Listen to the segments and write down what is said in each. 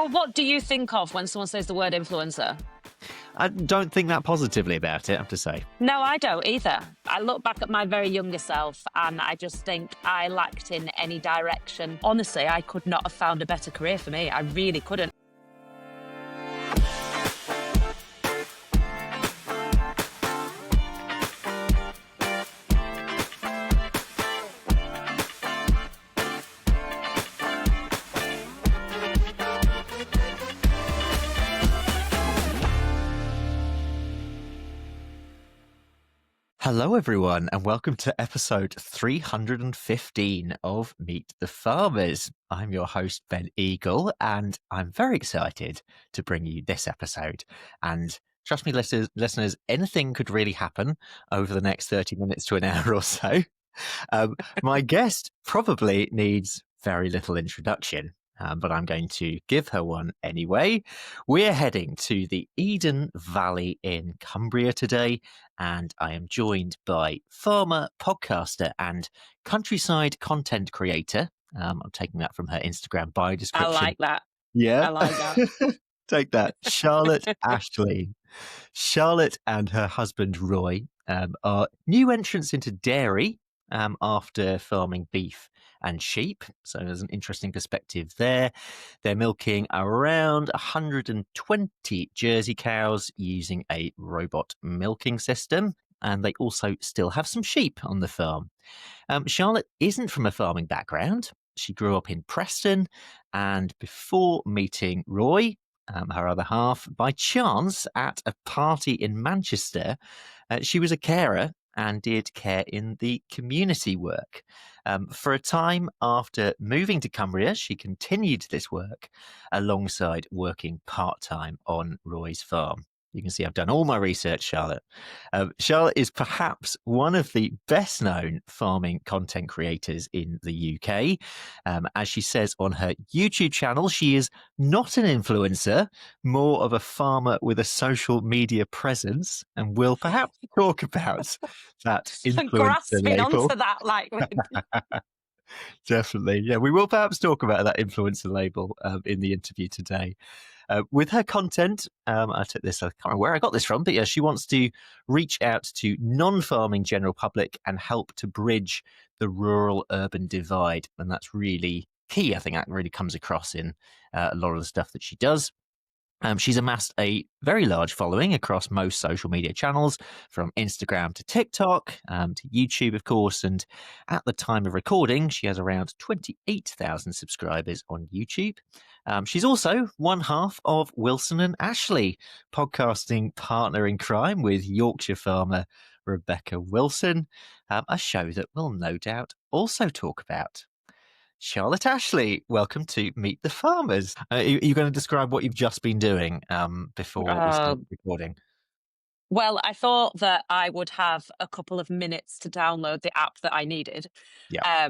Well, what do you think of when someone says the word influencer? I don't think that positively about it, I have to say. No, I don't either. I look back at my very younger self and I just think I lacked in any direction. Honestly, I could not have found a better career for me. I really couldn't. Hello, everyone, and welcome to episode 315 of Meet the Farmers. I'm your host, Ben Eagle, and I'm very excited to bring you this episode. And trust me, listeners, anything could really happen over the next 30 minutes to an hour or so. My guest probably needs very little introduction. But I'm going to give her one anyway. We're heading to the Eden Valley in Cumbria today, and I am joined by farmer, podcaster, and countryside content creator. I'm taking that from her Instagram bio description. I like that. Yeah? I like that. Take that. Charlotte Ashley. Charlotte and her husband, Roy, are new entrants into dairy after farming beef and sheep. So there's an interesting perspective there. They're milking around 120 Jersey cows using a robot milking system. And they also still have some sheep on the farm. Charlotte isn't from a farming background. She grew up in Preston. And before meeting Roy, her other half, by chance at a party in Manchester, she was a carer and did care in the community work. For a time after moving to Cumbria, she continued this work alongside working part-time on Roy's farm. You can see I've done all my research, Charlotte. Charlotte is perhaps one of the best-known farming content creators in the UK. As she says on her YouTube channel, she is not an influencer, more of a farmer with a social media presence, and will perhaps talk about that influencer Grasping label. onto that, like. Definitely. Yeah, we will perhaps talk about that influencer label in the interview today. With her content, I took this, I can't remember where I got this from, but yeah, she wants to reach out to non-farming general public and help to bridge the rural-urban divide. And that's really key. I think that really comes across in a lot of the stuff that she does. She's amassed a very large following across most social media channels, from Instagram to TikTok, to YouTube, of course. And at the time of recording, she has around 28,000 subscribers on YouTube. She's also one half of Wilson and Ashley, podcasting partner in crime with Yorkshire farmer Rebecca Wilson, a show that we'll no doubt also talk about. Charlotte Ashley, welcome to Meet the Farmers. Are you going to describe what you've just been doing before we start recording? Well, I thought that I would have a couple of minutes to download the app that I needed. Yeah.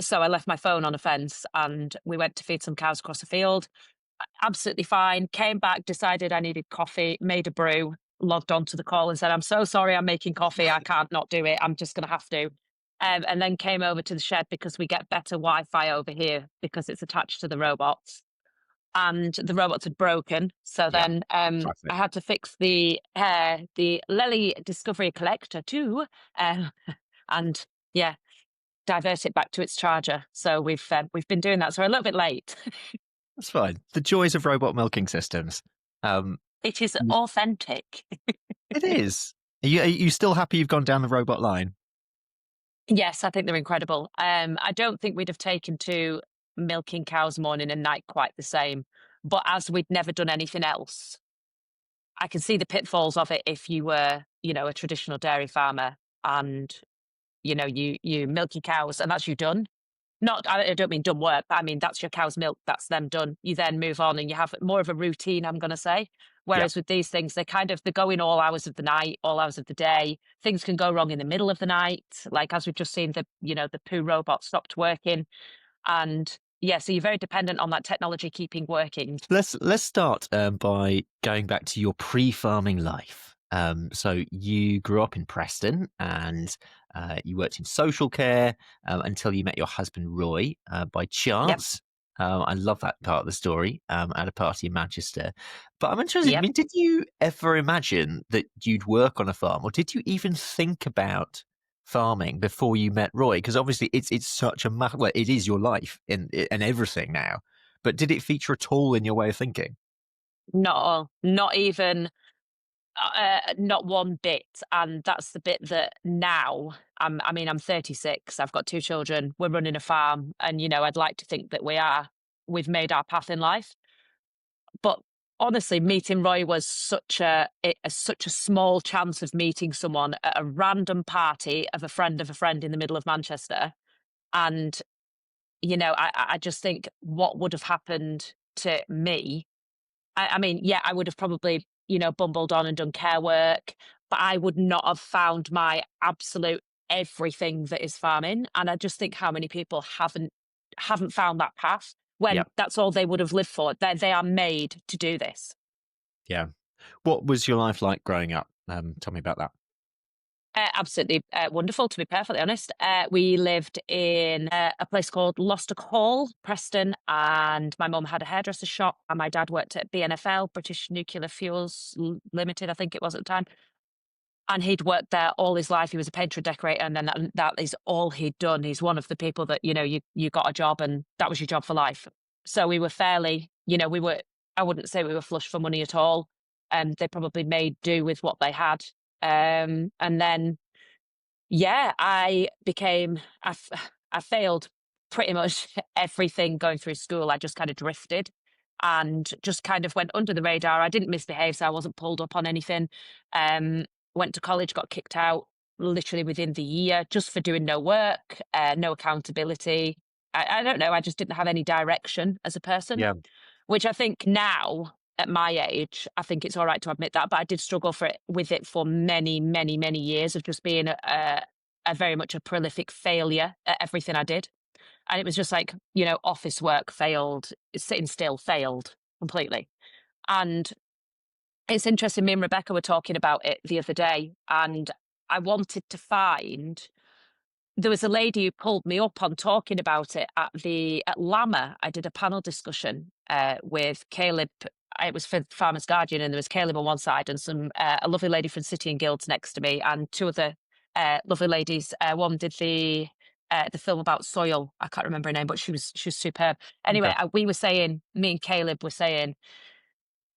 So I left my phone on a fence and we went to feed some cows across a field. Absolutely fine. Came back, decided I needed coffee, made a brew, logged onto the call and said, I'm so sorry I'm making coffee. I can't not do it. I'm just going to have to. And then came over to the shed because we get better Wi-Fi over here because it's attached to the robots. And the robots had broken. So then I had to fix the Lely Discovery Collector too. And yeah, divert it back to its charger. So we've been doing that. So we're a little bit late. That's fine. The joys of robot milking systems. It is authentic. It is. Are you still happy you've gone down the robot line? Yes, I think they're incredible. I don't think we'd have taken to milking cows morning and night quite the same. But as we'd never done anything else, I can see the pitfalls of it if you were, a traditional dairy farmer and, you milk your cows and that's you done. I don't mean done work, but I mean, that's your cow's milk, that's them done. You then move on and you have more of a routine, I'm going to say. Whereas with these things, they go in all hours of the night, all hours of the day. Things can go wrong in the middle of the night. Like as we've just seen, the poo robot stopped working. And yeah, so you're very dependent on that technology keeping working. Let's start by going back to your pre-farming life. So you grew up in Preston and you worked in social care until you met your husband, Roy, by chance. I love that part of the story, at a party in Manchester. But I'm interested, I Yep. mean, did you ever imagine that you'd work on a farm, or did you even think about farming before you met Roy? Because obviously it's such a well, it is your life and everything now. But did it feature at all in your way of thinking? Not all. Not even not one bit, and that's the bit that now I mean, I'm 36, I've got 2 children, we're running a farm, and, I'd like to think that we've made our path in life. But honestly, meeting Roy was such a small chance of meeting someone at a random party of a friend in the middle of Manchester, and, I just think what would have happened to me. I mean, yeah, I would have probably, bumbled on and done care work, but I would not have found my absolute everything that is farming. And I just think how many people haven't found that path Yeah, when that's all they would have lived for. They are made to do this. yeah. What was your life like growing up? Tell me about that. Absolutely wonderful, to be perfectly honest. We lived in a place called Lostock Hall, Preston, and my mum had a hairdresser shop, and my dad worked at BNFL, British Nuclear Fuels Limited, I think it was at the time. And he'd worked there all his life. He was a painter and decorator, and then that is all he'd done. He's one of the people that you got a job, and that was your job for life. So we were fairly, we were. I wouldn't say we were flush for money at all, and they probably made do with what they had. And then yeah, I failed pretty much everything going through school. I just kind of drifted and just kind of went under the radar. I didn't misbehave, so I wasn't pulled up on anything. Um, Went to college, got kicked out literally within the year just for doing no work, no accountability. I don't know. I just didn't have any direction as a person, Yeah, which I think now at my age, I think it's all right to admit that, but I did struggle with it for many, many, many years of just being a very much a prolific failure at everything I did. And it was just like, office work failed, sitting still failed completely. And it's interesting, me and Rebecca were talking about it the other day, and I wanted to find there was a lady who pulled me up on talking about it at Lama. I did a panel discussion with Caleb. It was for Farmers Guardian, and there was Caleb on one side and a lovely lady from City and Guilds next to me, and two other lovely ladies. One did the film about soil. I can't remember her name, but she was superb. Anyway, okay. we were saying, me and Caleb were saying,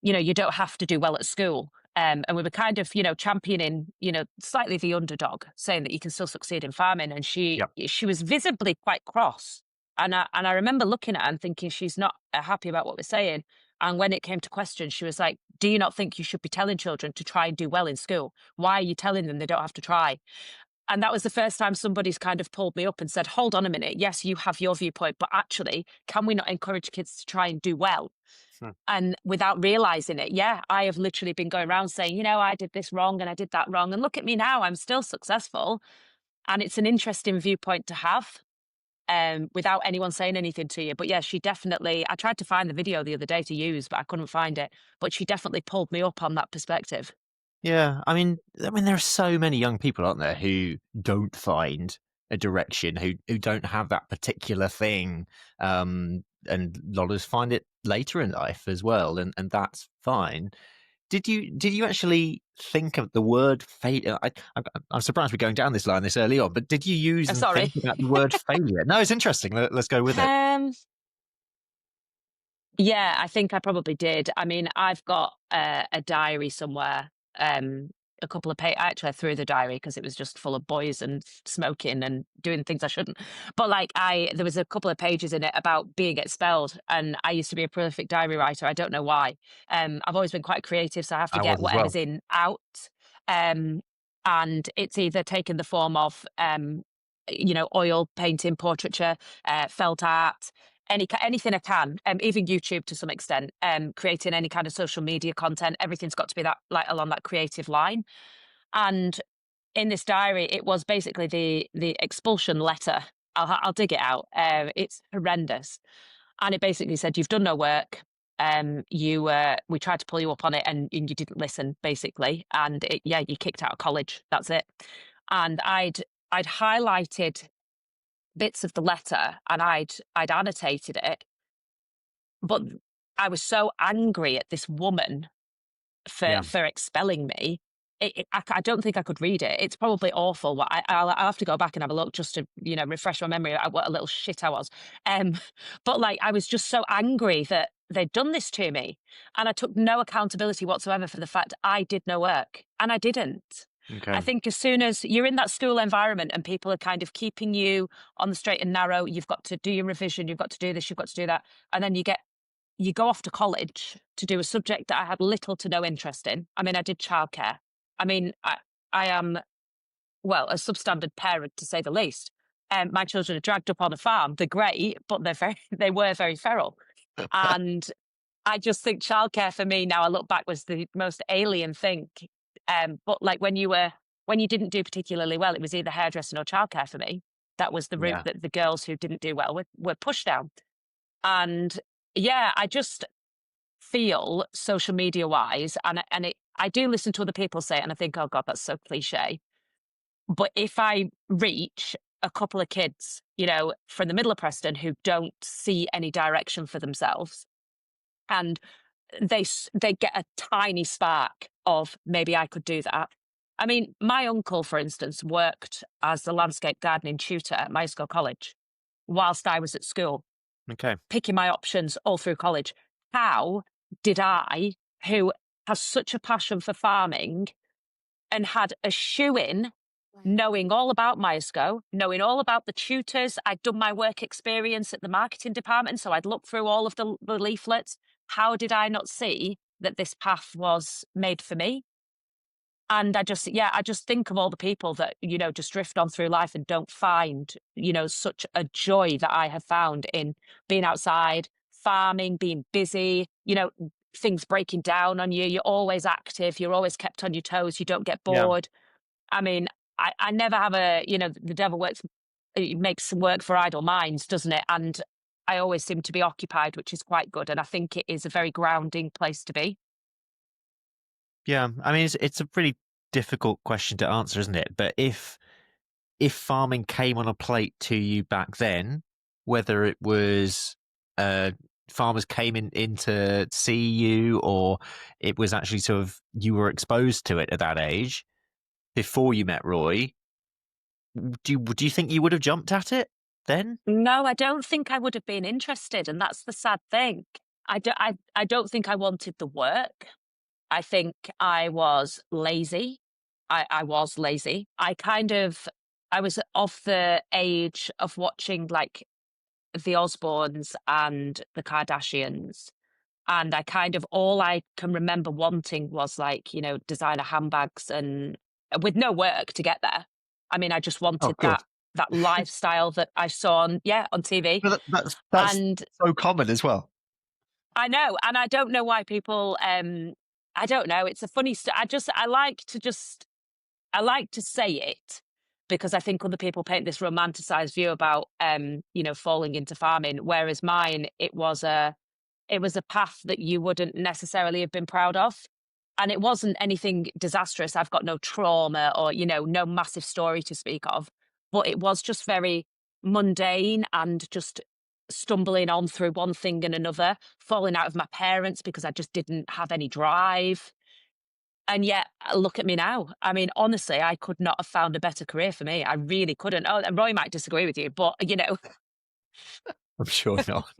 you don't have to do well at school. And we were kind of, championing, slightly the underdog, saying that you can still succeed in farming. And she Yeah, she was visibly quite cross. And I remember looking at her and thinking she's not happy about what we're saying. And when it came to questions, she was like, "Do you not think you should be telling children to try and do well in school? Why are you telling them they don't have to try?" And that was the first time somebody's kind of pulled me up and said, "Hold on a minute. Yes, you have your viewpoint, but actually, can we not encourage kids to try and do well?" hmm, And without realizing it, yeah, I have literally been going around saying, I did this wrong and I did that wrong. And look at me now, I'm still successful. And it's an interesting viewpoint to have without anyone saying anything to you. But yeah, I tried to find the video the other day to use, but I couldn't find it. But she definitely pulled me up on that perspective. yeah. I mean, there are so many young people, aren't there, who don't find a direction, who don't have that particular thing, and a lot of us find it later in life as well, and that's fine. Did you actually think of the word failure? I'm surprised we're going down this line this early on, but did you use and Sorry. think about the word failure? No, it's interesting. Let's go with it. um, Yeah, I think I probably did. I mean, I've got a diary somewhere. Um, a couple of actually, I threw the diary because it was just full of boys and smoking and doing things I shouldn't. But there was a couple of pages in it about being expelled, and I used to be a prolific diary writer. I don't know why. I've always been quite creative, so I have to I get was as whatever's well. in out. Um, and it's either taken the form of oil painting, portraiture, felt art, anything I can, even YouTube to some extent, creating any kind of social media content. Everything's got to be that like along that creative line. And in this diary, it was basically the expulsion letter. I'll dig it out. It's horrendous, and it basically said you've done no work. We tried to pull you up on it, and you didn't listen, basically. And yeah, you kicked out of college. That's it. And I'd highlighted bits of the letter and I'd annotated it, but I was so angry at this woman Yeah. for expelling me. I don't think I could read it. It's probably awful. I'll have to go back and have a look just to, refresh my memory at what a little shit I was. Um, but like, I was just so angry that they'd done this to me, and I took no accountability whatsoever for the fact I did no work, and I didn't. I Okay. think as soon as you're in that school environment and people are kind of keeping you on the straight and narrow, you've got to do your revision, you've got to do this, you've got to do that, and then you go off to college to do a subject that I had little to no interest in. I mean, I did childcare. I mean, I am, well, a substandard parent to say the least. My children are dragged up on a farm. They're great, but they were very feral. And I just think childcare for me now, I look back, was the most alien thing. But like when you didn't do particularly well, it was either hairdressing or childcare for me. That was the route Yeah. that the girls who didn't do well were pushed down. And yeah, I just feel social media wise, I do listen to other people say it, and I think, oh God, that's so cliche. But if I reach a couple of kids, from the middle of Preston who don't see any direction for themselves, and they get a tiny spark of maybe I could do that. I mean, my uncle, for instance, worked as the landscape gardening tutor at my school college whilst I was at school, Okay. picking my options all through college. How did I, who has such a passion for farming and had a shoe in, knowing all about Myesco, knowing all about the tutors, I'd done my work experience at the marketing department, so I'd looked through all of the leaflets. How did I not see that this path was made for me? And I just think of all the people that, just drift on through life and don't find, such a joy that I have found in being outside, farming, being busy, things breaking down on you. You're always active. You're always kept on your toes. You don't get Yeah. bored. I mean, I never have the devil it makes some work for idle minds, doesn't it? And I always seem to be occupied, which is quite good. And I think it is a very grounding place to be. Yeah. I mean, it's a pretty difficult question to answer, isn't it? But if farming came on a plate to you back then, whether it was farmers came in to see you, or it was actually sort of you were exposed to it at that age before you met Roy, do you think you would have jumped at it then? No, I don't think I would have been interested, and that's the sad thing. I don't think I wanted the work. I think I was lazy. I was lazy. I was of the age of watching like the Osbournes and the Kardashians. And I kind of all I can remember wanting was like, designer handbags and with no work to get there. I mean, I just Oh, wanted good. that lifestyle that I saw on TV. But that's And so common as well. I know, and I don't know why people I don't know, it's a funny I like to say it because I think other people paint this romanticized view about falling into farming, whereas mine it was a path that you wouldn't necessarily have been proud of. And it wasn't anything disastrous. I've got no trauma or, no massive story to speak of. But it was just very mundane and just stumbling on through one thing and another, falling out of my parents because I just didn't have any drive. And yet, look at me now. I mean, honestly, I could not have found a better career for me. I really couldn't. Oh, and Roy might disagree with you, but I'm sure not.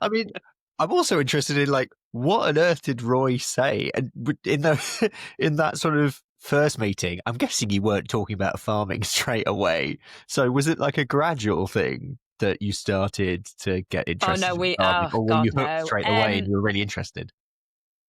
I mean, I'm also interested in like what on earth did Roy say? And in the in that sort of first meeting, I'm guessing you weren't talking about farming straight away. So was it like a gradual thing that you started to get oh no, interested in farming, oh or were God, you hooked no. straight away and you were really interested?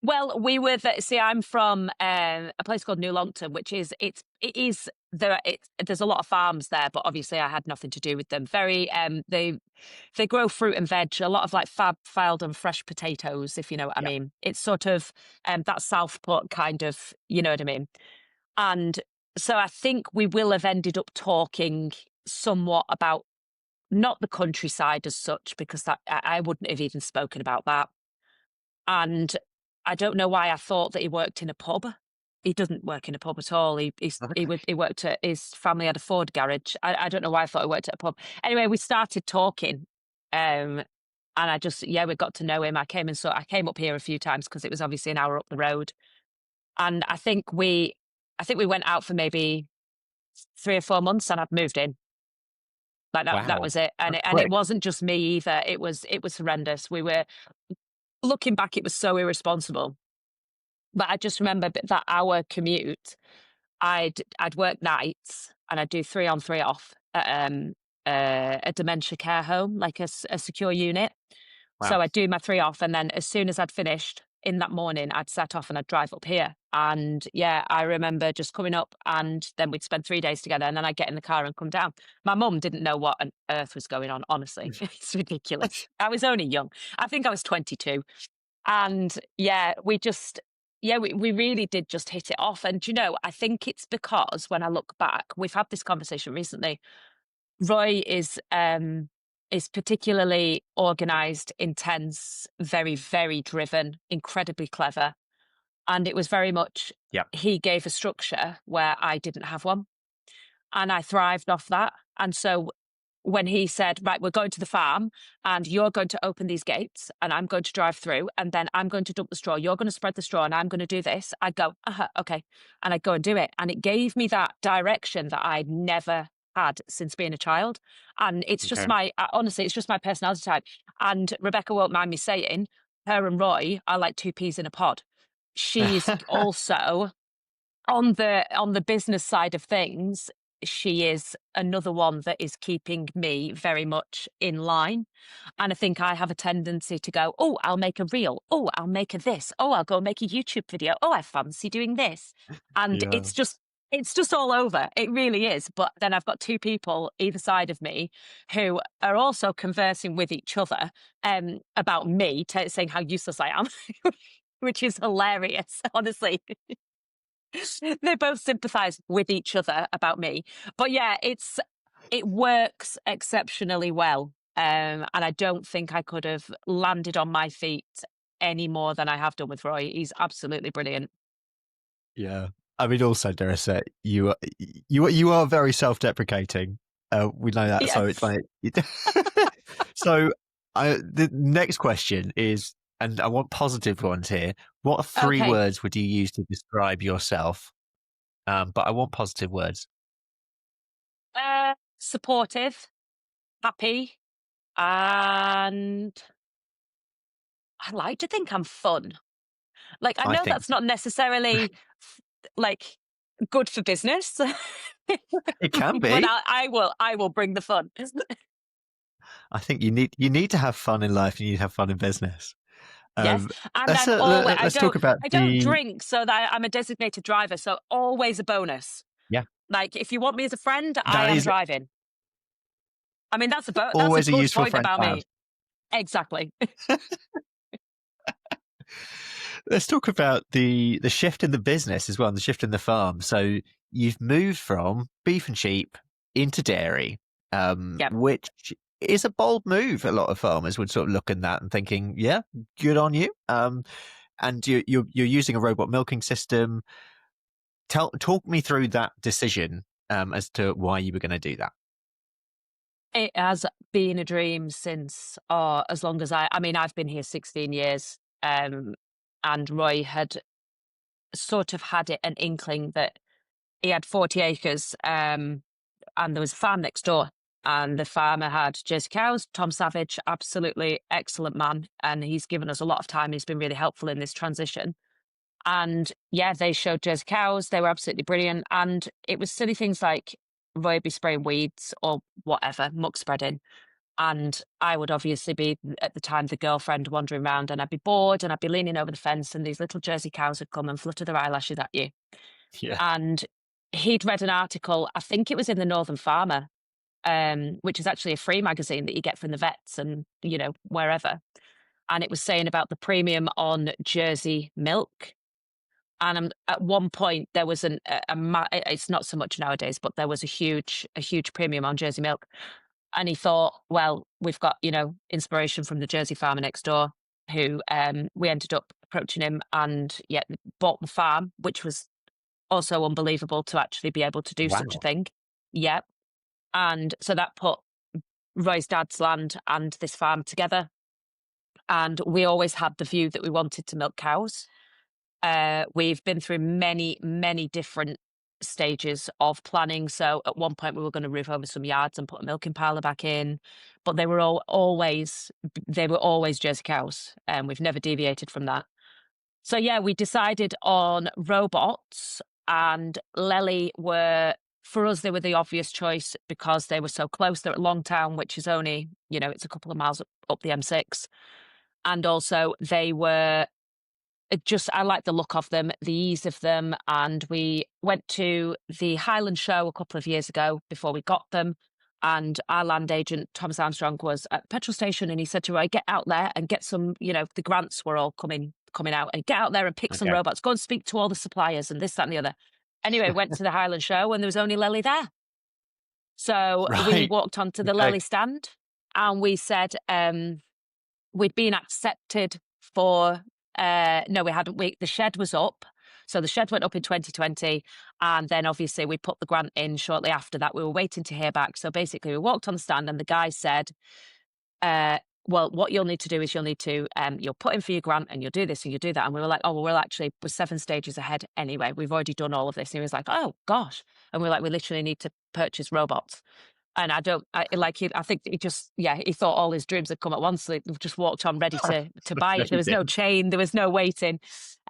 Well, we were see, I'm from a place called New Longton, which it is there. There's a lot of farms there, but obviously I had nothing to do with them. Very they grow fruit and veg, a lot of like fab filed and fresh potatoes, if you know what I Yeah. mean. It's sort of that Southport kind of, you know what I mean. And so I think we will have ended up talking somewhat about not the countryside as such, because I wouldn't have even spoken about that. And I don't know why I thought that he worked in a pub. He doesn't work in a pub at all. Okay. He worked at his family had a Ford garage. I don't know why I thought he worked at a pub. Anyway, we started talking, um, And I just, yeah, we got to know him. I came up here a few times because it was obviously an hour up the road. And I think we went out for maybe 3 or 4 months and I'd moved in. Like that Wow, was it. that's And it quick. wasn't just me either. It was horrendous. We were looking back, it was so irresponsible. But I just remember that hour commute, I'd work nights and I'd do 3 on 3 off at a dementia care home, like a secure unit. Wow. So I'd do my 3 off, and then as soon as I'd finished in that morning, I'd set off and I'd drive up here. And yeah, I remember just coming up and then we'd spend 3 days together and then I'd get in the car and come down. My mum didn't know what on earth was going on, honestly. It's ridiculous. I was only young. I think I was 22. And yeah, we really did just hit it off. And you know, I think it's because when I look back, we've had this conversation recently. Roy is particularly organized, intense, very, very driven, incredibly clever. And it was very much Yeah. he gave a structure where I didn't have one. And I thrived off that. And so when he said, right, we're going to the farm and you're going to open these gates and I'm going to drive through and then I'm going to dump the straw, you're going to spread the straw and I'm going to do this, I'd go, okay. And I'd go and do it. And it gave me that direction that I'd never had since being a child. And it's just Okay. honestly, it's just my personality type. And Rebecca won't mind me saying, her and Roy are like two peas in a pod. She's also on the business side of things, she is another one that is keeping me very much in line. And I think I have a tendency to go, oh, I'll make a reel. Oh, I'll make a this. Oh, I'll go make a YouTube video. Oh, I fancy doing this. And Yeah. it's just all over. It really is. But then I've got two people either side of me who are also conversing with each other about me, saying how useless I am, which is hilarious, honestly. They both sympathize with each other about me. But yeah, it works exceptionally well. And I don't think I could have landed on my feet any more than I have done with Roy. He's absolutely brilliant. Yeah. I mean, also, Darissa, you are very self-deprecating. We know that, so it's Yes. like. So, the next question is, and I want positive ones here. What 3 Okay. words would you use to describe yourself? But I want positive words. Supportive, happy, and I like to think I'm fun. Like, I I know think that's not necessarily like good for business, it can but be. I will bring the fun. I think you need to have fun in life. You need to have fun in business. Yes, Um, and I'm always let's talk about I don't the drink, so that I'm a designated driver, so always a bonus. yeah. Like, if you want me as a friend, I That am is driving. I mean, that's a always a good useful point friend about to have. me. Exactly. Let's talk about the shift in the business as well, and the shift in the farm. So you've moved from beef and sheep into dairy, Yep. which is a bold move. A lot of farmers would sort of look at that and thinking, "Yeah, good on you." And you're using a robot milking system. Talk me through that decision as to why you were going to do that. It has been a dream since, as long as I mean, I've been here 16 years, and Roy had sort of had an inkling that he had 40 acres, and there was a farm next door. And the farmer had Jersey cows. Tom Savage, absolutely excellent man. And he's given us a lot of time. He's been really helpful in this transition. And yeah, they showed Jersey cows. They were absolutely brilliant. And it was silly things like Roy would be spraying weeds or whatever, muck spreading. And I would obviously be, at the time, the girlfriend wandering around and I'd be bored and I'd be leaning over the fence and these little Jersey cows would come and flutter their eyelashes at you. Yeah, And he'd read an article, I think it was in the Northern Farmer, which is actually a free magazine that you get from the vets and, you know, wherever. And it was saying about the premium on Jersey milk. And at one point there was it's not so much nowadays, but there was a huge premium on Jersey milk. And he thought, well, we've got, you know, inspiration from the Jersey farmer next door, who we ended up approaching him and yeah, bought the farm, which was also unbelievable to actually be able to do such a wow, thing. Yeah. And so that put Roy's dad's land and this farm together. and we always had the view that we wanted to milk cows. We've been through many, many different stages of planning. So at one point we were going to roof over some yards and put a milking parlour back in, but they were always Jersey cows, and we've never deviated from that. So yeah, we decided on robots, and Lely were, for us, they were the obvious choice because they were so close. They're at Longtown, which is only, it's a couple of miles up the M6. And also they were I like the look of them, the ease of them. And we went to the Highland Show a couple of years ago before we got them. And our land agent, Thomas Armstrong, was at the petrol station, and he said to Roy, get out there and get some, the grants were all coming out, and get out there and pick some Okay. robots, go and speak to all the suppliers and this, that, and the other. Anyway, went to the Highland Show and there was only Lely there. So we Right. walked onto the Okay. Lely stand and we said, we'd been accepted for no, we hadn't. The shed was up. So the shed went up in 2020. And then obviously we put the grant in shortly after that. We were waiting to hear back. So basically we walked on the stand and the guy said, well, what you'll need to do is you'll put in for your grant and you'll do this and you'll do that. And we were like, oh, well, we're 7 stages ahead anyway. We've already done all of this. And he was like, oh gosh. And we're like, we literally need to purchase robots. And I think he thought all his dreams had come at once. So he just walked on ready to buy it. There was no Amazing. chain, there was no waiting.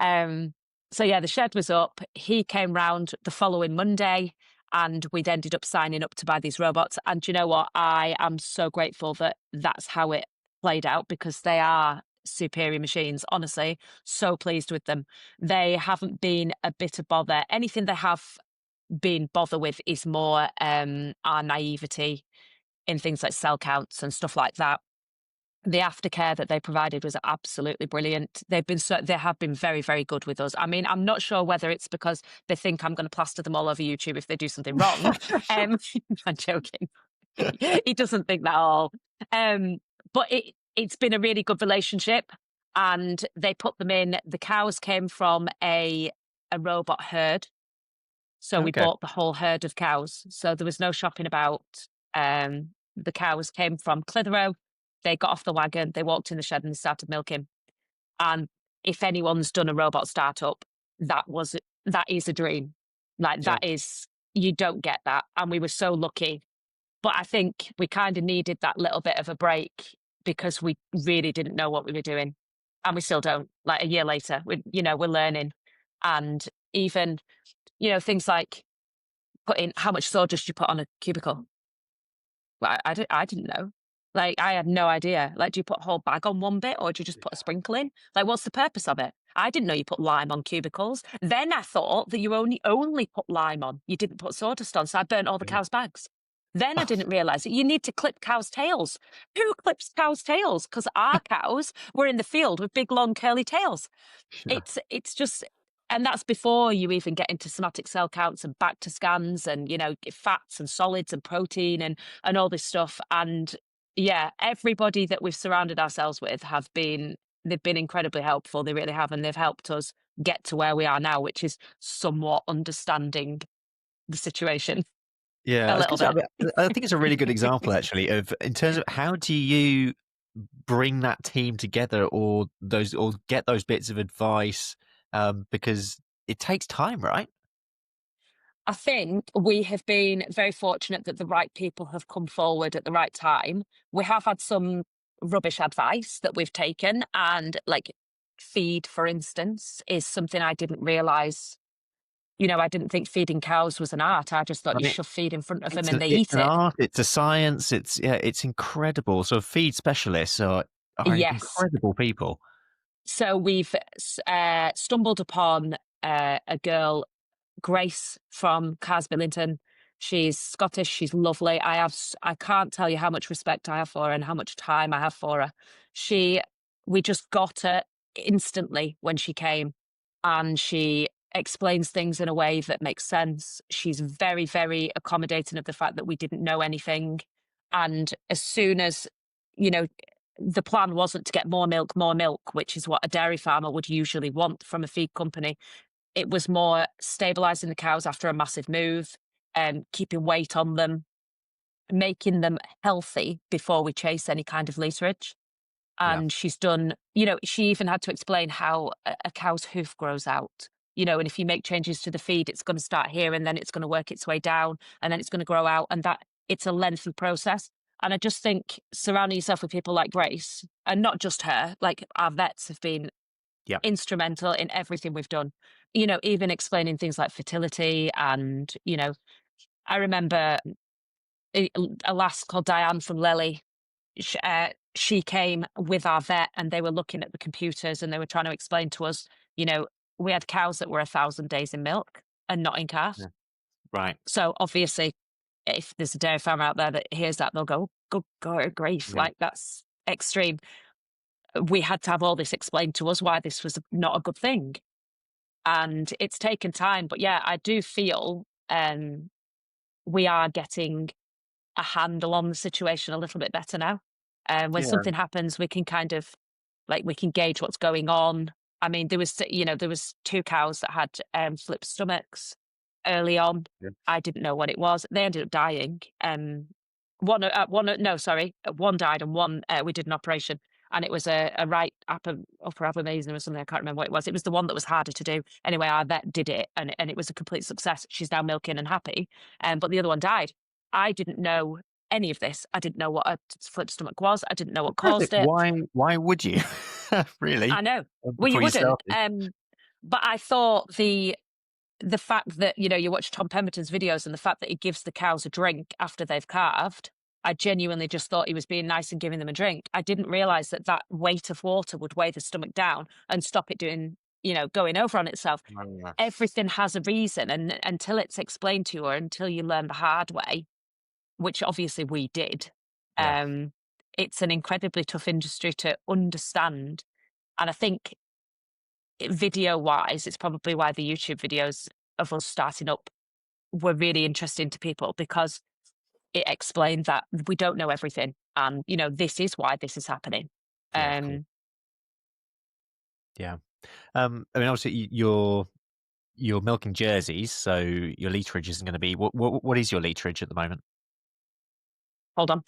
So yeah, the shed was up. He came round the following Monday and we'd ended up signing up to buy these robots. And do you know what? I am so grateful that that's how it played out, because they are superior machines. Honestly, so pleased with them. They haven't been a bit of bother. Anything they have been bother with is more our naivety in things like cell counts and stuff like that. The aftercare that they provided was absolutely brilliant. They have been very, very good with us. I mean, I'm not sure whether it's because they think I'm going to plaster them all over YouTube if they do something wrong. I'm joking. He doesn't think that at all. But it's been a really good relationship, and they put them in. The cows came from a robot herd. So we Okay. bought the whole herd of cows. So there was no shopping about. The cows came from Clitheroe. They got off the wagon, they walked in the shed and they started milking. And if anyone's done a robot startup, that is a dream. Like Yeah. you don't get that. And we were so lucky. But I think we kind of needed that little bit of a break because we really didn't know what we were doing. And we still don't. Like a year later, we're learning. And even, things like putting how much sawdust you put on a cubicle. Well, I didn't know. Like, I had no idea. Like, do you put a whole bag on one bit or do you just put a sprinkle in? Like, what's the purpose of it? I didn't know you put lime on cubicles. Then I thought that you only put lime on. You didn't put sawdust on, so I burnt all the Yeah. cows' bags. Then I didn't realise that you need to clip cows' tails. Who clips cows' tails? Because our cows were in the field with big, long, curly tails. Sure. It's just, and that's before you even get into somatic cell counts and back to scans and, fats and solids and protein and all this stuff. And yeah, everybody that we've surrounded ourselves with they've been incredibly helpful. They really have. And they've helped us get to where we are now, which is somewhat understanding the situation Yeah, a I was little gonna say, I bit. mean, I think it's a really good example actually of in terms of how do you bring that team together or get those bits of advice, because it takes time, right? I think we have been very fortunate that the right people have come forward at the right time. We have had some rubbish advice that we've taken, and like feed, for instance, is something I didn't realize. I didn't think feeding cows was an art. I just thought I you mean, shove feed in front of them it's and they it's eat an it. art, it's a science, it's incredible. So feed specialists are Yes. incredible people. So we've stumbled upon a girl, Grace from Carsbillington. She's Scottish. She's lovely. I can't tell you how much respect I have for her and how much time I have for her. We just got her instantly when she came, and she explains things in a way that makes sense. She's very, very accommodating of the fact that we didn't know anything. And as soon as, you know, the plan wasn't to get more milk, which is what a dairy farmer would usually want from a feed company. It was more stabilizing the cows after a massive move, keeping weight on them, making them healthy before we chase any kind of literage. Yeah. And she's done, you know, she even had to explain how a cow's hoof grows out. You know, and if you make changes to the feed, it's going to start here and then it's going to work its way down and then it's going to grow out. And that it's a lengthy process. And I just think surrounding yourself with people like Grace, and not just her, like our vets have been Yeah. instrumental in everything we've done. You know, even explaining things like fertility. And, you know, I remember a lass called Diane from Lely. She came with our vet and they were looking at the computers and they were trying to explain to us, you know, we had cows that were 1,000 days in milk and not in calf. Yeah. Right. So obviously, if there's a dairy farmer out there that hears that, they'll go, good God, grief, Yeah. like that's extreme. We had to have all this explained to us why this was not a good thing. And it's taken time. But yeah, I do feel we are getting a handle on the situation a little bit better now. When Yeah. something happens, we can kind of like we can gauge what's going on. I mean, there was two cows that had flip stomachs early on. Yeah. I didn't know what it was. They ended up dying. No, sorry, one died and one we did an operation, and it was a right upper abomasum or something. I can't remember what it was. It was the one that was harder to do. Anyway, our vet did it, and it was a complete success. She's now milking and happy. But the other one died. I didn't know any of this. I didn't know what a flip stomach was. I didn't know what Perfect. caused it. Why would you? Really? I know. Well, you Before you wouldn't. started. But I thought the fact that, you know, you watch Tom Pemberton's videos and the fact that he gives the cows a drink after they've calved, I genuinely just thought he was being nice and giving them a drink. I didn't realize that that weight of water would weigh the stomach down and stop it doing, you know, going over on itself. Yeah. Everything has a reason. And until it's explained to you or until you learn the hard way, which obviously we did, Yeah. it's an incredibly tough industry to understand. And I think video wise, it's probably why the YouTube videos of us starting up were really interesting to people because it explained that we don't know everything. And, you know, this is why this is happening. Yeah, of course. Um, Yeah. I mean, obviously, you're milking jerseys, so your literage isn't going to be. What is your literage at the moment? Hold on.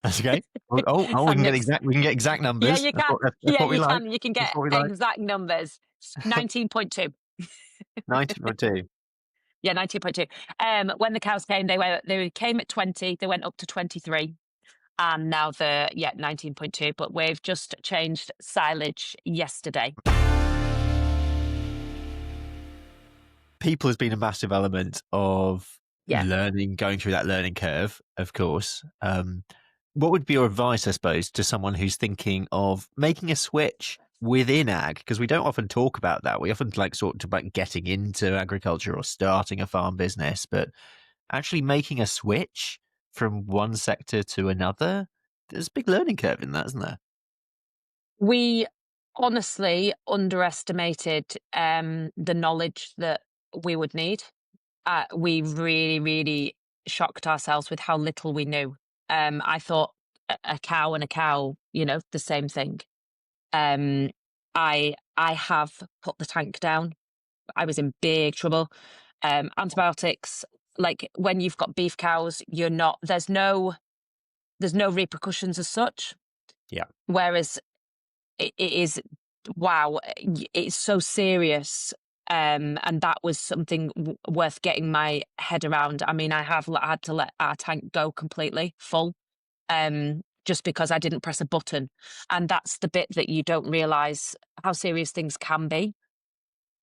That's okay. Oh, we I've can get mixed. exact. We can get exact Yeah, numbers. you can. That's Yeah, what we you like. can. You can That's get what we like. exact numbers. 19.2. 90.2. Yeah, 19.2. When the cows came, they came at 20, they went up to 23. And now they're 19.2, but we've just changed silage yesterday. People has been a massive element of Yeah. learning, going through that learning curve, of course. What would be your advice, I suppose, to someone who's thinking of making a switch within ag? Because we don't often talk about that. We often sort of about getting into agriculture or starting a farm business, but actually making a switch from one sector to another, there's a big learning curve in that, isn't there? We honestly underestimated the knowledge that we would need. We really, really shocked ourselves with how little we knew. I thought a cow and a cow, you know, the same thing. Um, I have put the tank down. I was in big trouble. Antibiotics, like when you've got beef cows, there's no repercussions as such. Yeah. Whereas it is, wow, it's so serious. And that was something worth getting my head around. I mean, I have had to let our tank go completely full, just because I didn't press a button. And that's the bit that you don't realize how serious things can be.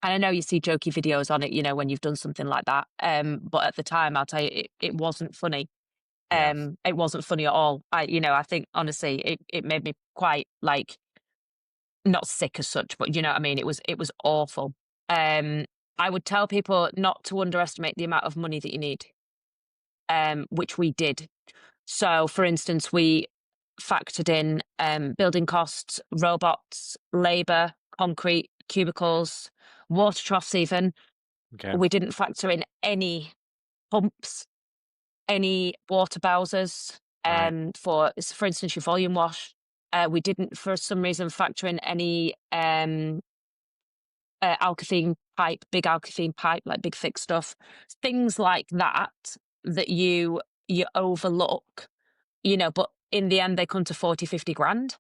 And I know you see jokey videos on it, you know, when you've done something like that. But at the time, I'll tell you, it wasn't funny. Yeah. It wasn't funny at all. I think honestly, it made me quite like not sick as such, but you know what I mean? It was awful. Um, I would tell people not to underestimate the amount of money that you need, which we did. So, for instance, we factored in building costs, robots, labor, concrete, cubicles, water troughs even. Okay. We didn't factor in any pumps, any water bowsers, Right. for instance, your volume wash. We didn't, for some reason, factor in any alkathene pipe, big alkathene pipe, like big thick stuff, things like that that you overlook, you know. But in the end, they come to 40, 50 grand.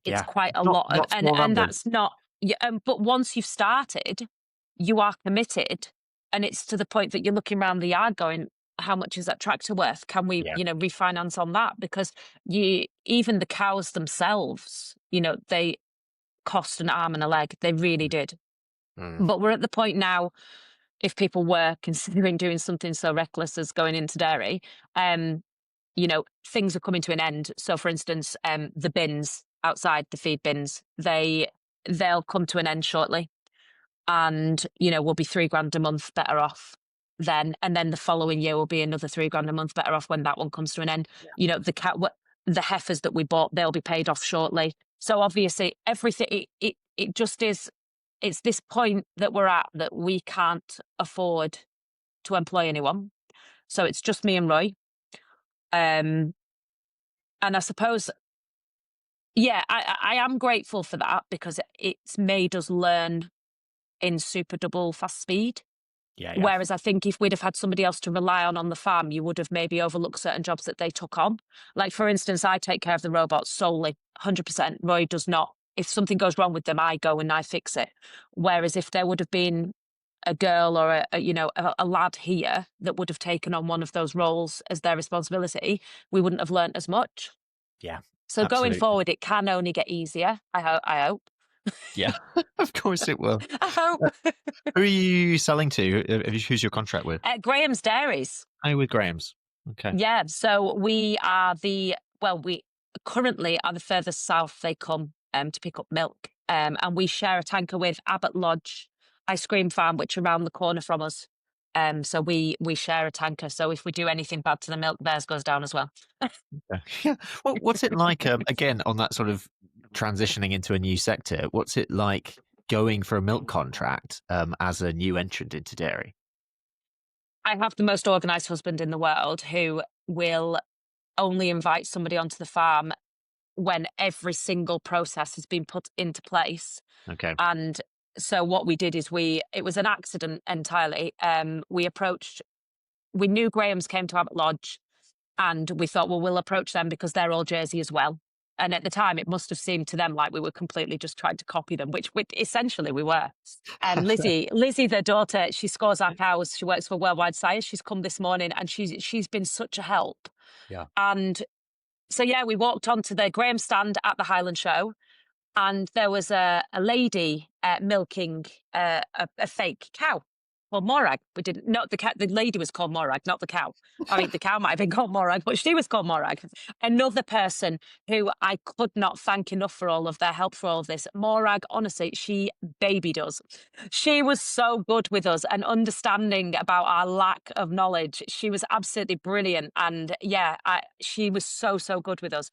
It's Yeah. quite a Not lot of, not small and numbers. that's not, yeah, but once you've started, you are committed, and it's to the point that you're looking around the yard going, "How much is that tractor worth? Can we, Yeah. refinance on that?" Because even the cows themselves, they cost an arm and a leg. They really Mm, did. mm. But we're at the point now, if people were considering doing something so reckless as going into dairy, um, things are coming to an end. So, for instance, the bins outside, the feed bins, they'll come to an end shortly, and we'll be 3 grand a month better off then, and then the following year will be another 3 grand a month better off when that one comes to an end. Yeah. The heifers that we bought, they'll be paid off shortly. So obviously, everything it just is. It's this point that we're at that we can't afford to employ anyone. So it's just me and Roy. Um, and I suppose, yeah, I am grateful for that because it's made us learn in super double fast speed. Yeah, yeah. Whereas I think if we'd have had somebody else to rely on the farm, you would have maybe overlooked certain jobs that they took on. Like, for instance, I take care of the robots solely, 100%. Roy does not. If something goes wrong with them, I go and I fix it. Whereas if there would have been a girl or a lad here that would have taken on one of those roles as their responsibility, we wouldn't have learnt as much. Yeah. So going Absolutely. forward, it can only get easier. I hope. Yeah. Of course it will. I Uh, hope. who are you selling to? Who's your contract with? Graham's Dairies. Oh, with Graham's. Okay. Yeah, so we are we currently are the furthest south they come to pick up milk. And we share a tanker with Abbott Lodge Ice Cream Farm, which are around the corner from us. So we share a tanker. So if we do anything bad to the milk, theirs goes down as well. Yeah. Yeah. Well, what's it like, again, on that sort of transitioning into a new sector? What's it like going for a milk contract as a new entrant into dairy? I have the most organized husband in the world who will only invite somebody onto the farm when every single process has been put into place. Okay. And so what we did is it was an accident entirely. We knew Graham's came to Abbott Lodge, and we thought, well, we'll approach them because they're all Jersey as well. And at the time, it must have seemed to them like we were completely just trying to copy them, which essentially we were. Lizzie, their daughter, she scores our cows. She works for Worldwide Sires. She's come this morning, and she's been such a help. Yeah. And so yeah, we walked onto the Graham stand at the Highland Show, and there was a lady milking a fake cow called Morag. We didn't, not the cat. The lady was called Morag, not the cow. I mean, the cow might have been called Morag, but she was called Morag. Another person who I could not thank enough for all of their help for all of this. Morag, honestly, she babied us. She was so good with us and understanding about our lack of knowledge. She was absolutely brilliant, and yeah, she was so good with us.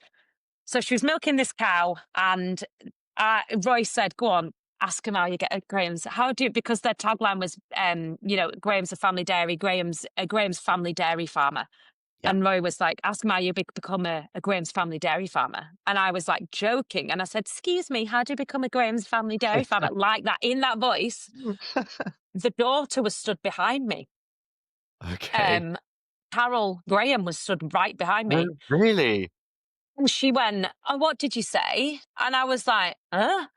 So she was milking this cow, and Roy said, "Go on, ask him how you get at Graham's. How do you?" Because their tagline was, Graham's a family dairy. Graham's family dairy farmer. Yeah. And Roy was like, "Ask him how you become a Graham's family dairy farmer." And I was like joking, and I said, "Excuse me, how do you become a Graham's family dairy farmer?" Like that, in that voice. The daughter was stood behind me. Okay. Um, Carol Graham was stood right behind Oh, me. really? And she went, "Oh, what did you say?" And I was like, "Huh?"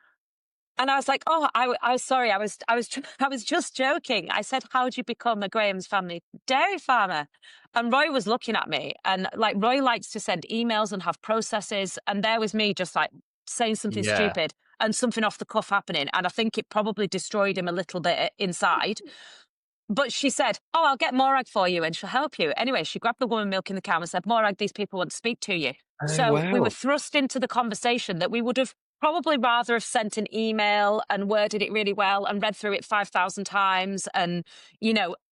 And I was like, "Oh, I was sorry. I was just joking. I said, how do you become a Graham's family dairy farmer?" And Roy was looking at me, and like Roy likes to send emails and have processes, and there was me just like saying something Yeah. stupid and something off the cuff happening, and I think it probably destroyed him a little bit inside. But she said, "Oh, I'll get Morag for you and she'll help you." Anyway, she grabbed the woman milking the cow and said, "Morag, these people want to speak to you." Oh, So we were wow. thrust into the conversation that we would have probably rather have sent an email and worded it really well and read through it 5,000 times and,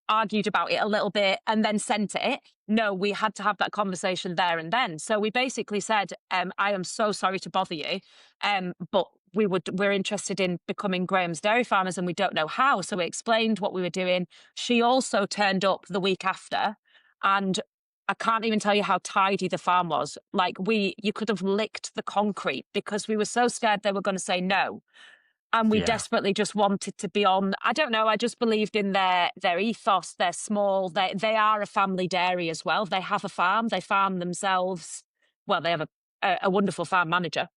argued about it a little bit and then sent it. No, we had to have that conversation there and then. So we basically said, "I am so sorry to bother you, but we're interested in becoming Graham's dairy farmers and we don't know how." So we explained what we were doing. She also turned up the week after, and I can't even tell you how tidy the farm was. Like you could have licked the concrete because we were so scared they were going to say no. And we Yeah. desperately just wanted to be on. I don't know. I just believed in their ethos. They're small. They are a family dairy as well. They have a farm. They farm themselves. Well, they have a wonderful farm manager.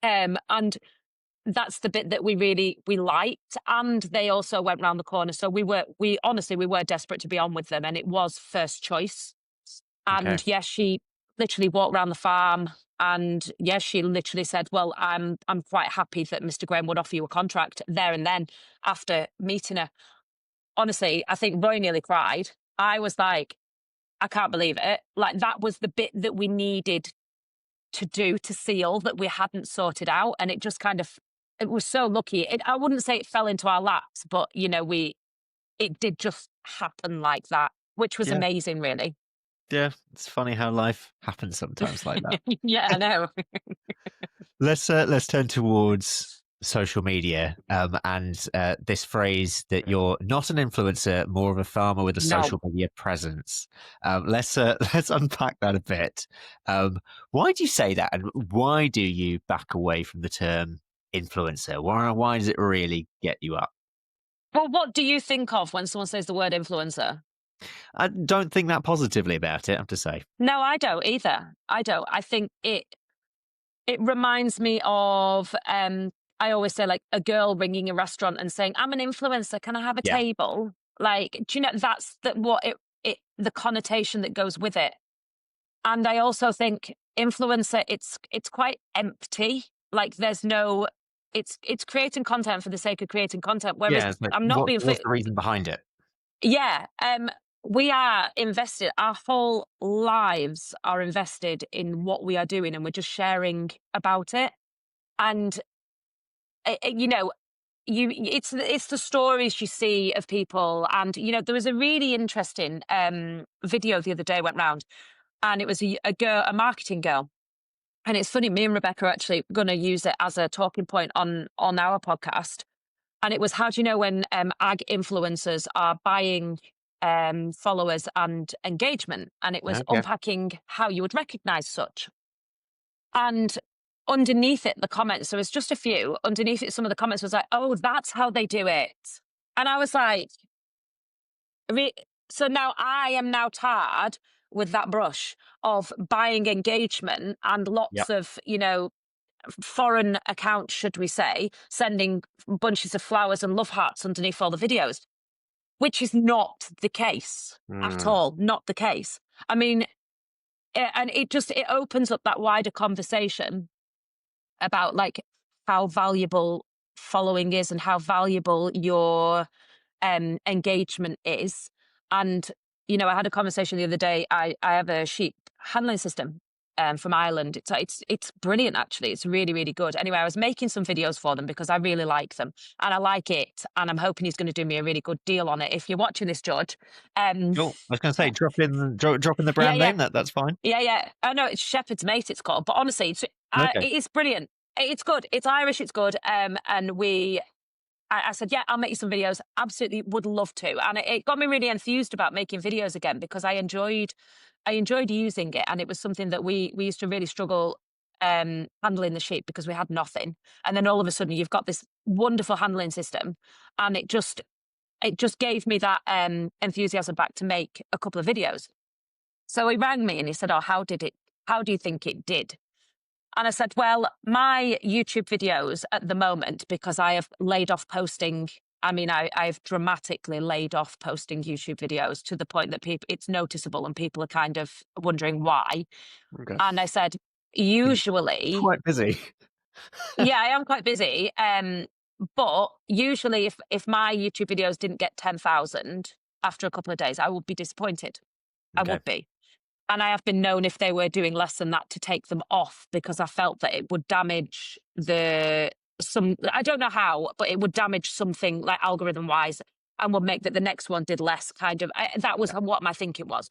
And that's the bit that we liked, and they also went round the corner, so we honestly, we were desperate to be on with them, and it was first choice. Okay. And yes, she literally walked around the farm, and yes, she literally said, "Well, I'm quite happy that Mr. Graham would offer you a contract there and then," after meeting her. Honestly, I think Roy nearly cried. I was like, "I can't believe it." Like, that was the bit that we needed to do to seal that we hadn't sorted out, and it just kind of it was so lucky. I wouldn't say it fell into our laps, but, we it did just happen like that, which was Yeah. amazing, really. Yeah. It's funny how life happens sometimes like that. Yeah, I know. Let's turn towards social media and this phrase that you're not an influencer, more of a farmer with a No. social media presence. Let's unpack that a bit. Why do you say that, and why do you back away from the term influencer? Why does it really get you up? Well, what do you think of when someone says the word influencer? I don't think that positively about it, I have to say. No, I don't either. I don't. I think it reminds me of I always say, like, a girl ringing a restaurant and saying, "I'm an influencer, can I have a Yeah. table?" Like, do you know that's what the connotation that goes with it. And I also think influencer, it's quite empty. Like, there's no it's creating content for the sake of creating content. Whereas Yeah. It's like, I'm not being what's the reason behind it? yeah, we are invested. Our whole lives are invested in what we are doing, and we're just sharing about it. And you know, it's the stories you see of people, and there was a really interesting video the other day went round, and it was a girl, a marketing girl. And it's funny, me and Rebecca are actually going to use it as a talking point on our podcast. And it was, how do you know when ag influencers are buying followers and engagement? And it was Okay. unpacking how you would recognize such. And underneath it, the comments, there was just a few. Underneath it, some of the comments was like, "Oh, that's how they do it." And I was like, Re- so now I am now tarred with that brush of buying engagement and Yep. lots of, foreign accounts, should we say, sending bunches of flowers and love hearts underneath all the videos, which is not the case at Mm, all. Not the case. I mean, and it opens up that wider conversation about, like, how valuable following is and how valuable your engagement is. And, I had a conversation the other day. I have a sheep handling system from Ireland. It's brilliant, actually. It's really, really good. Anyway, I was making some videos for them because I really like them and I like it. And I'm hoping he's going to do me a really good deal on it. If you're watching this, George, cool. I was going to say, drop in the yeah, brand yeah, name. That's fine. yeah, yeah. I know it's Shepherd's Mate, it's called, but honestly, Okay. it is brilliant. It's good. It's Irish. It's good. And I said, "Yeah, I'll make you some videos. Absolutely would love to." And it got me really enthused about making videos again because I enjoyed using it. And it was something that we used to really struggle handling the sheep because we had nothing. And then all of a sudden you've got this wonderful handling system, and it just gave me that enthusiasm back to make a couple of videos. So he rang me and he said, "Oh, how do you think it did?" And I said, "Well, my YouTube videos at the moment, because I have laid off posting, I mean, I've dramatically laid off posting YouTube videos to the point that it's noticeable and people are kind of wondering why." Okay. And I said, Seems "Usually, quite busy. yeah, I am quite busy. But usually if my YouTube videos didn't get 10,000 after a couple of days, I would be disappointed. I Okay. would be. And I have been known, if they were doing less than that, to take them off because I felt that it would damage I don't know how, but it would damage something, like, algorithm wise, and would make that the next one did less, kind of. That was Yeah. what my thinking was.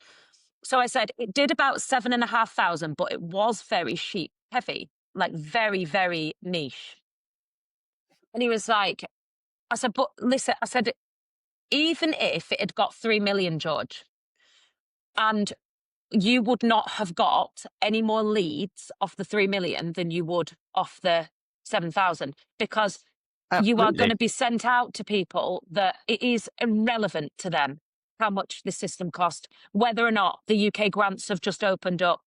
So I said it did about 7,500, but it was very sheep heavy, like very, very niche. And he was like, I said, "But listen," I said, "even if it had got 3 million, George, and you would not have got any more leads off the 3 million than you would off the 7,000, because you are going Absolutely. to be sent out to people that it is irrelevant to them how much the system cost, whether or not the UK grants have just opened up.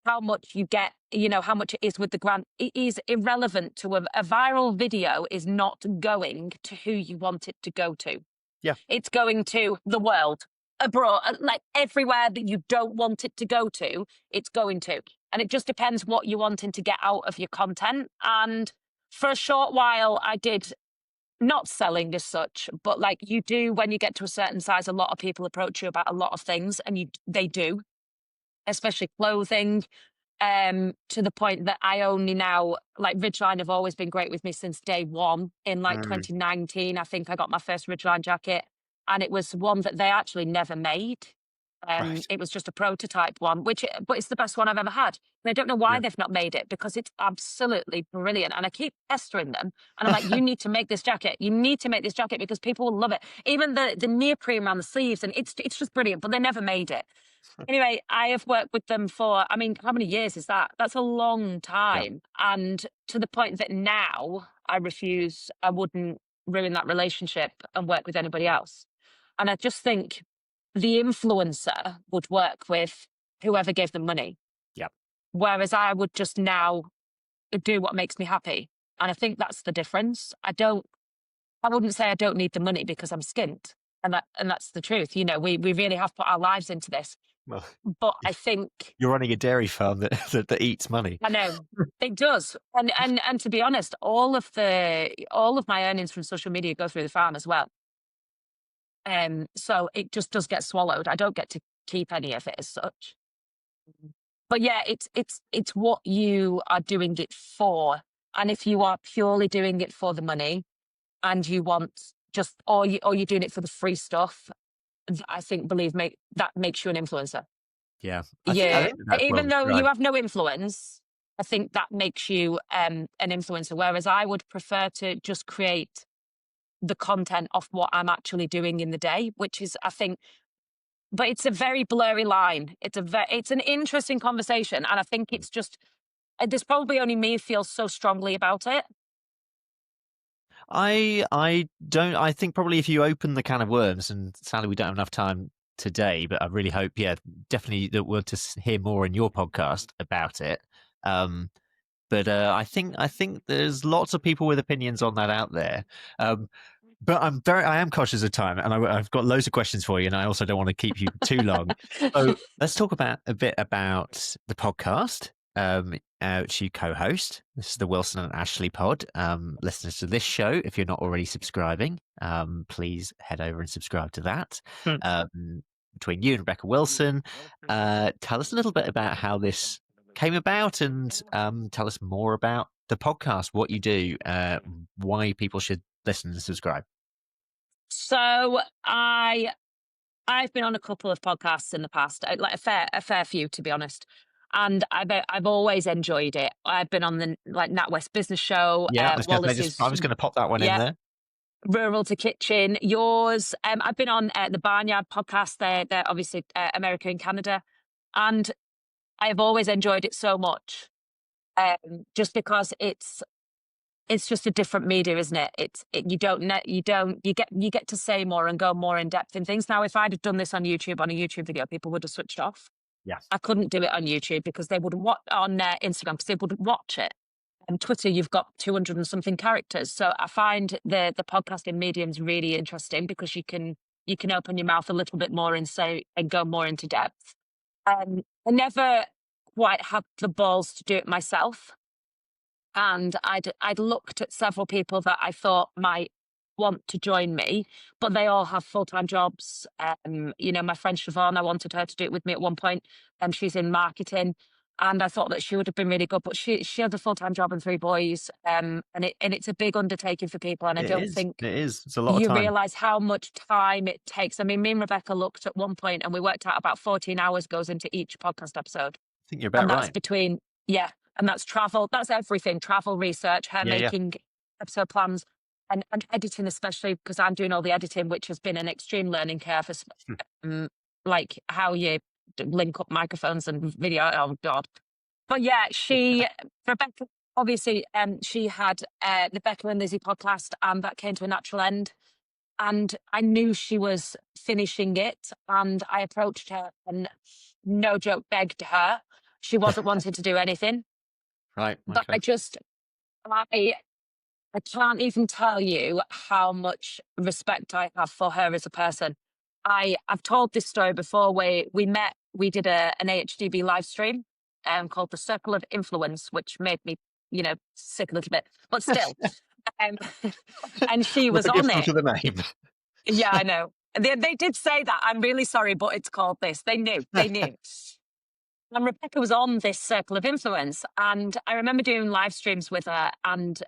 how much you get, how much it is with the grant, it is irrelevant to a viral video is not going to who you want it to go to. Yeah. It's going to the world, abroad, like everywhere that you don't want it to go to, it's going to. And it just depends what you're wanting to get out of your content. And for a short while, I did not selling as such, but like you do when you get to a certain size, a lot of people approach you about a lot of things, and they do, especially clothing. To the point that I only now, like, Ridgeline have always been great with me since day one. In like Mm, 2019, I think I got my first Ridgeline jacket, and it was one that they actually never made. right. It was just a prototype one, but it's the best one I've ever had. And I don't know why Yeah. they've not made it, because it's absolutely brilliant. And I keep pestering them, and I'm like, you need to make this jacket. You need to make this jacket because people will love it. Even the neoprene around the sleeves, and it's just brilliant. But they never made it. Anyway, I have worked with them for, I mean, how many years is that? That's a long Yeah. time. And to the point that now I wouldn't ruin that relationship and work with anybody else. And I just think the influencer would work with whoever gave them money. Yeah. Whereas I would just now do what makes me happy. And I think that's the difference. I wouldn't say I don't need the money because I'm skint. And that's the truth. We really have put our lives into this. Well, But I think you're running a dairy farm that eats money. I know it does, and to be honest, all of my earnings from social media go through the farm as well. So it just does get swallowed. I don't get to keep any of it as such. But yeah, it's what you are doing it for, and if you are purely doing it for the money, and you want just or you're doing it for the free stuff, I think, believe me, that makes you an influencer. Yeah. I Yeah, think that's well even though you described. have no influence, I think that makes you an influencer. Whereas I would prefer to just create the content of what I'm actually doing in the day, which is, I think, but it's a very blurry line. It's an interesting conversation, and I think it's just there's probably only me feels so strongly about it. I don't. I think probably if you open the can of worms, and sadly we don't have enough time today, but I really hope, yeah, definitely that we'll just hear more in your podcast about it. Um, but I think there's lots of people with opinions on that out there. Um, but I am cautious of time, and I've got loads of questions for you, and I also don't want to keep you too long. So let's talk about a bit about the podcast, which you co-host. This is the Wilson and Ashley pod. Listeners to this show, if you're not already subscribing, please head over and subscribe to that. Hmm. Between you and Rebecca Wilson, tell us a little bit about how this came about, and tell us more about the podcast, what you do, why people should listen and subscribe. So I've been on a couple of podcasts in the past, like a fair few, to be honest. And I've always enjoyed it. I've been on the like NatWest Business Show, Yeah, I Wallace's, was going to pop that one in yeah, there. Rural to Kitchen, yours. I've been on the Barnyard podcast. They're obviously America and Canada, and I've always enjoyed it so much. Just because it's just a different media, isn't it? You get to say more and go more in depth in things. Now, if I'd have done this on YouTube on a YouTube video, people would have switched off. Yeah, I couldn't do it on YouTube because they wouldn't watch on Instagram because they wouldn't watch it. And Twitter, you've got 200 and something characters. So I find the podcasting medium's really interesting because you can open your mouth a little bit more and say and go more into depth. I never quite had the balls to do it myself, and I'd looked at several people that I thought might want to join me, but they all have full-time jobs. My friend Siobhan, I wanted her to do it with me at one point, and she's in marketing. And I thought that she would have been really good, but she had a full-time job and three boys. And it's a big undertaking for people. And I it don't is. think It is. It's a lot of you time. realize how much time it takes. I mean, me and Rebecca looked at one point and we worked out about 14 hours goes into each podcast episode. I think you're And about that's right. between, yeah, and that's travel. That's everything. Travel research, her Yeah, yeah. making episode plans, and editing, especially because I'm doing all the editing, which has been an extreme learning curve. Hmm. Like how you link up microphones and video. Oh God. But yeah, Rebecca, obviously, she had the Becca and Lizzie podcast, and that came to a natural end. And I knew she was finishing it, and I approached her and, no joke, begged her She wasn't wanting to do anything, Right. but Okay. I I can't even tell you how much respect I have for her as a person. I've told this story before. We met, we did an AHDB live stream called the Circle of Influence, which made me, sick a little bit, but still. Um, and she What was a on gift it. onto the name. Yeah, I know. They did say that. I'm really sorry, but it's called this. They knew. They knew. And Rebecca was on this Circle of Influence, and I remember doing live streams with her, and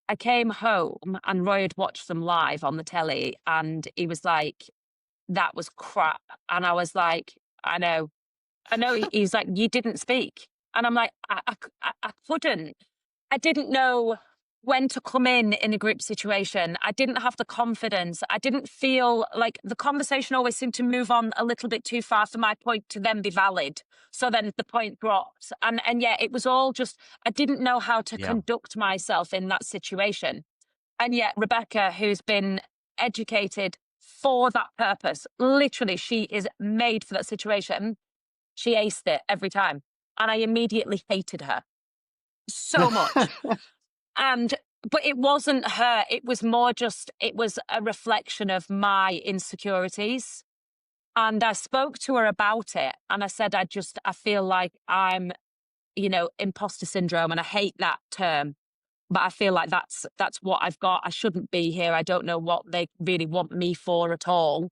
I came home and Roy had watched them live on the telly and he was like, "That was crap." And I was like, "I know." I know. He's like, "You didn't speak." And I'm like, I couldn't. I didn't know when to come in a group situation. I didn't have the confidence. I didn't feel like the conversation always seemed to move on a little bit too far for my point to then be valid. So then the point dropped. And yeah, it was all just, I didn't know how to Yeah. conduct myself in that situation. And yet, Rebecca, who's been educated for that purpose, literally, she is made for that situation. She aced it every time. And I immediately hated her so much. And, but it wasn't her. It was more just, it was a reflection of my insecurities. And I spoke to her about it. And I said, I feel like I'm, imposter syndrome. And I hate that term, but I feel like that's what I've got. I shouldn't be here. I don't know what they really want me for at all.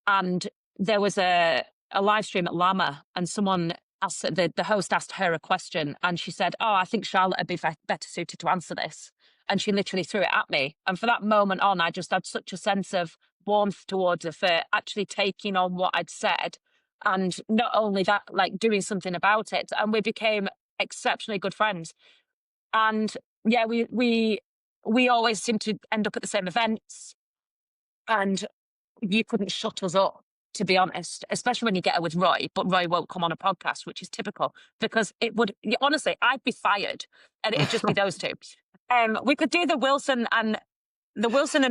And there was a live stream at Llama, and someone asked the host asked her a question, and she said, "Oh, I think Charlotte would be better suited to answer this." And she literally threw it at me. And for that moment on, I just had such a sense of warmth towards her for actually taking on what I'd said, and not only that, like doing something about it. And we became exceptionally good friends. And yeah, we always seem to end up at the same events, and you couldn't shut us up, to be honest, especially when you get her with Roy, but Roy won't come on a podcast, which is typical because honestly, I'd be fired and it'd just be those two. We could do the Wilson and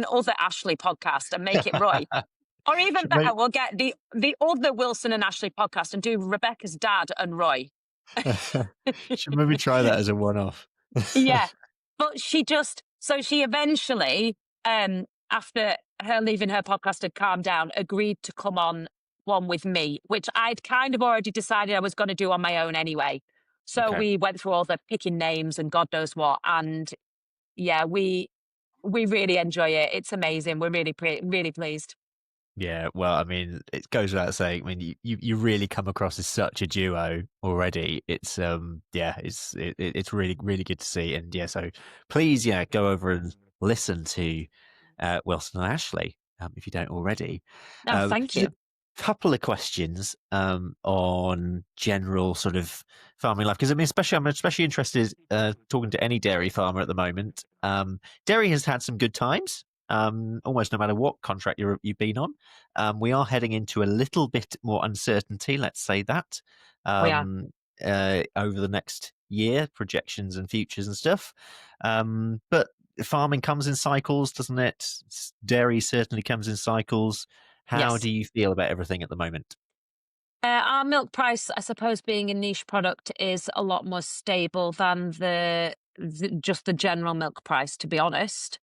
other Ashley podcast and make it Roy. Or even should, maybe, better, we'll get the other Wilson and Ashley podcast and do Rebecca's dad and Roy. should maybe try that as a one-off. Yeah. But she eventually, after her leaving her podcast had calmed down, agreed to come on one with me, which I'd kind of already decided I was going to do on my own anyway. So Okay. we went through all the picking names and God knows what. And yeah, we really enjoy it. It's amazing. We're really pleased. Yeah, well, I mean, it goes without saying. I mean, you really come across as such a duo already. It's yeah, it's really really good to see. And yeah, so please, yeah, go over and listen to Wilson and Ashley if you don't already. No, thank Just you. a couple of questions on general sort of farming life, because I mean, I'm especially interested talking to any dairy farmer at the moment. Dairy has had some good times. Almost no matter what contract you've been on. We are heading into a little bit more uncertainty, let's say that, We are. um, over the next year, projections and futures and stuff. But farming comes in cycles, doesn't it? Dairy certainly comes in cycles. How Yes. do you feel about everything at the moment? Our milk price, I suppose, being a niche product, is a lot more stable than just the general milk price, to be honest.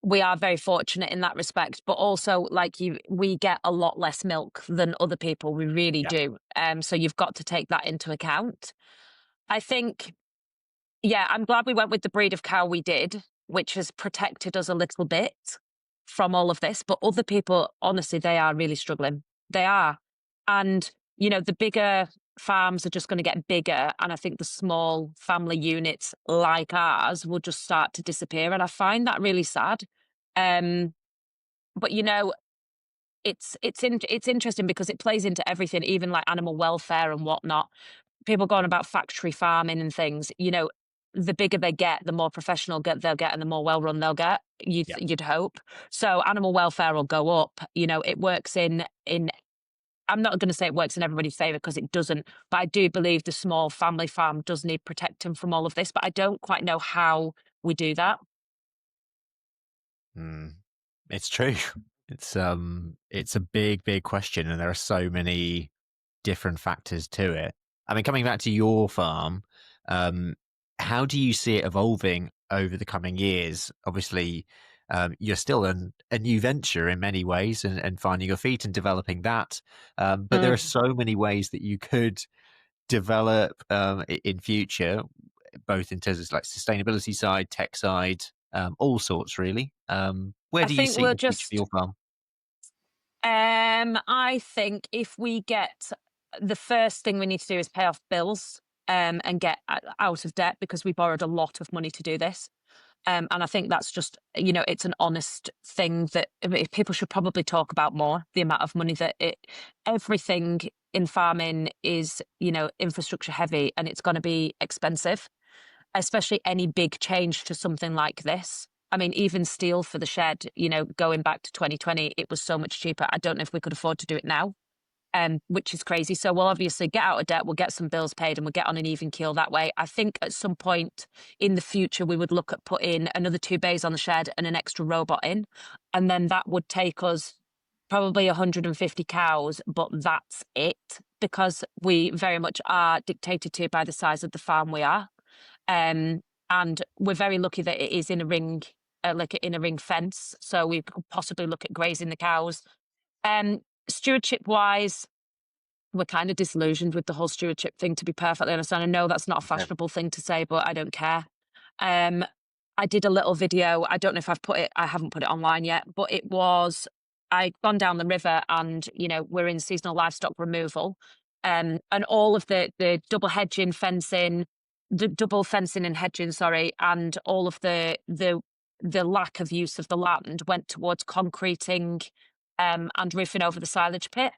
We are very fortunate in that respect, but also like we get a lot less milk than other people. We really Yeah. do. So you've got to take that into account. I think, yeah, I'm glad we went with the breed of cow we did, which has protected us a little bit from all of this. But other people, honestly, they are really struggling. They are. And, the bigger farms are just going to get bigger. And I think the small family units like ours will just start to disappear. And I find that really sad. Um, but, it's interesting because it plays into everything, even like animal welfare and whatnot. People going about factory farming and things, the bigger they get, the more professional they'll get and the more well run they'll get. Yeah. You'd hope. So animal welfare will go up. It works in I'm not going to say it works in everybody's favor because it doesn't, but I do believe the small family farm does need protecting from all of this, but I don't quite know how we do that. Mm, it's true. It's a big, big question, and there are so many different factors to it. I mean, coming back to your farm, um, how do you see it evolving over the coming years? Obviously, you're still a new venture in many ways, and finding your feet and developing that. But there are Mm. so many ways that you could develop in future, both in terms of like sustainability side, tech side, all sorts really. Where I do you think see we'll the future for just your farm? I think if we get the first thing we need to do is pay off bills, and get out of debt because we borrowed a lot of money to do this. And I think that's just, it's an honest thing that people should probably talk about more. The amount of money that everything in farming is, infrastructure heavy, and it's going to be expensive, especially any big change to something like this. I mean, even steel for the shed, going back to 2020, it was so much cheaper. I don't know if we could afford to do it now, which is crazy. So we'll obviously get out of debt, we'll get some bills paid, and we'll get on an even keel that way. I think at some point in the future, we would look at putting another 2 bays on the shed and an extra robot in. And then that would take us probably 150 cows, but that's it, because we very much are dictated to by the size of the farm we are. Um, and we're very lucky that it is in a ring, like in a ring fence. So we could possibly look at grazing the cows. Stewardship wise, we're kind of disillusioned with the whole stewardship thing, to be perfectly honest. And I know that's not a Yeah. fashionable thing to say, but I don't care. Um, I did a little video. I don't know if I haven't put it online yet, but I'd gone down the river and, we're in seasonal livestock removal. And all of the double hedging fencing, the double fencing and hedging, sorry, and all of the lack of use of the land went towards concreting, and roofing over the silage pit,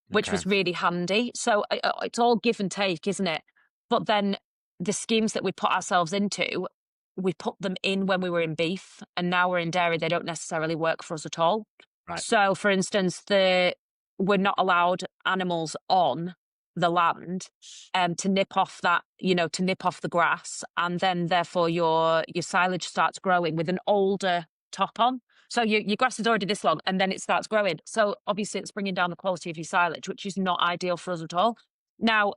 which Okay. was really handy. So it's all give and take, isn't it? But then the schemes that we put ourselves into, we put them in when we were in beef, and now we're in dairy. They don't necessarily work for us at all. Right. So, for instance, we're not allowed animals on the land, to nip off to nip off the grass, and then therefore your silage starts growing with an older top on. So your grass is already this long, and then it starts growing. So obviously, it's bringing down the quality of your silage, which is not ideal for us at all. Now,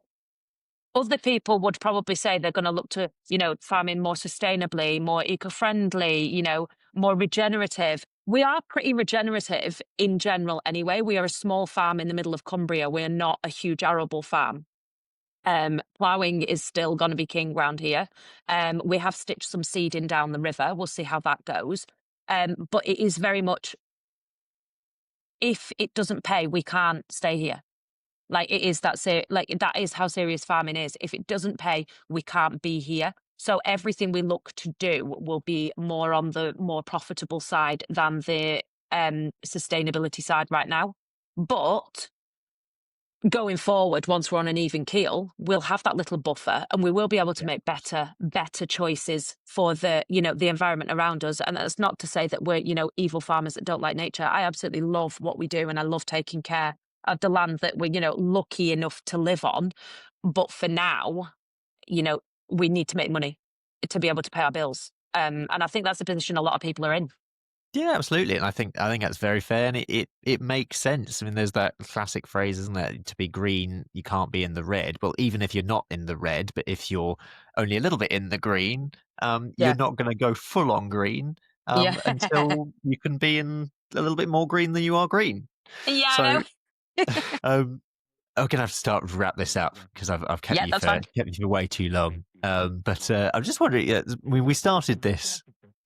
other people would probably say they're going to look to, farming more sustainably, more eco-friendly, more regenerative. We are pretty regenerative in general anyway. We are a small farm in the middle of Cumbria. We're not a huge arable farm. Ploughing is still going to be king round here. We have stitched some seed in down the river. We'll see how that goes. But it is very much, if it doesn't pay, we can't stay here. Like it is like that is how serious farming is. If it doesn't pay, we can't be here. So everything we look to do will be more on the more profitable side than the sustainability side right now. But going forward, once we're on an even keel, we'll have that little buffer, and we will be able to Yeah. make better choices for the environment around us. And that's not to say that we're, evil farmers that don't like nature. I absolutely love what we do, and I love taking care of the land that we're, lucky enough to live on. But for now, you know, we need to make money to be able to pay our bills. And I think that's the position a lot of people are in. Yeah, absolutely, and I think that's very fair, and it makes sense. I mean, there's that classic phrase, isn't there? To be green, you can't be in the red. Well, even if you're not in the red, but if you're only a little bit in the green, you're Yeah. not going to go full on green Yeah. until you can be in a little bit more green than you are green. Yeah, I So, know. um, I'm gonna have to start to wrap this up because I've Yeah, that's fine. kept you for way too long. But I'm just wondering. We started this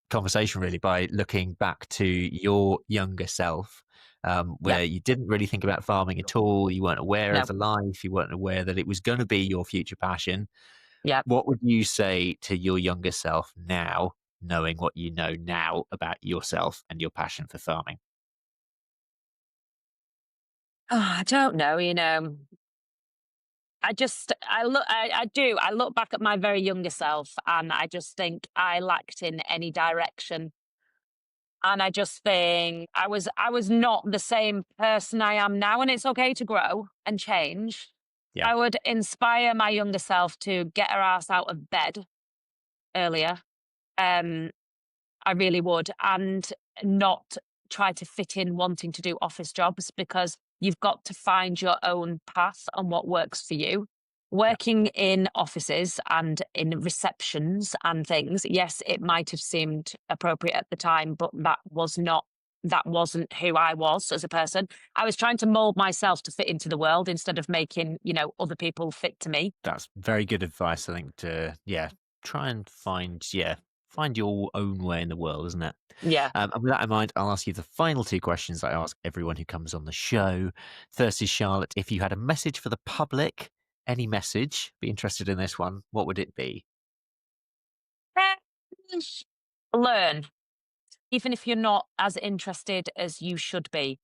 conversation really by looking back to your younger self, Yeah. where you didn't really think about farming at all. You weren't aware of No. the life. You weren't aware that it was going to be your future passion. Yeah. What would you say to your younger self now, knowing what you know now about yourself and your passion for farming? Oh, I don't know, I look back at my very younger self, and I just think I lacked in any direction. And I just think I was not the same person I am now, and it's okay to grow and change. Yeah, I would inspire my younger self to get her ass out of bed earlier. Um, I really would, and not try to fit in wanting to do office jobs, because you've got to find your own path on what works for you. Yeah, Working in offices and in receptions and things, yes, it might have seemed appropriate at the time, but that wasn't who I was as a person. I was trying to mold myself to fit into the world instead of making, other people fit to me. that's very good advice, I think, to, yeah, try and find your own way in the world, isn't it? Yeah. And with that in mind, I'll ask you the final two questions I ask everyone who comes on the show. First is, Charlotte, if you had a message for the public, any message, be interested in this one, what would it be? Eh, Learn. Even if you're not as interested as you should be,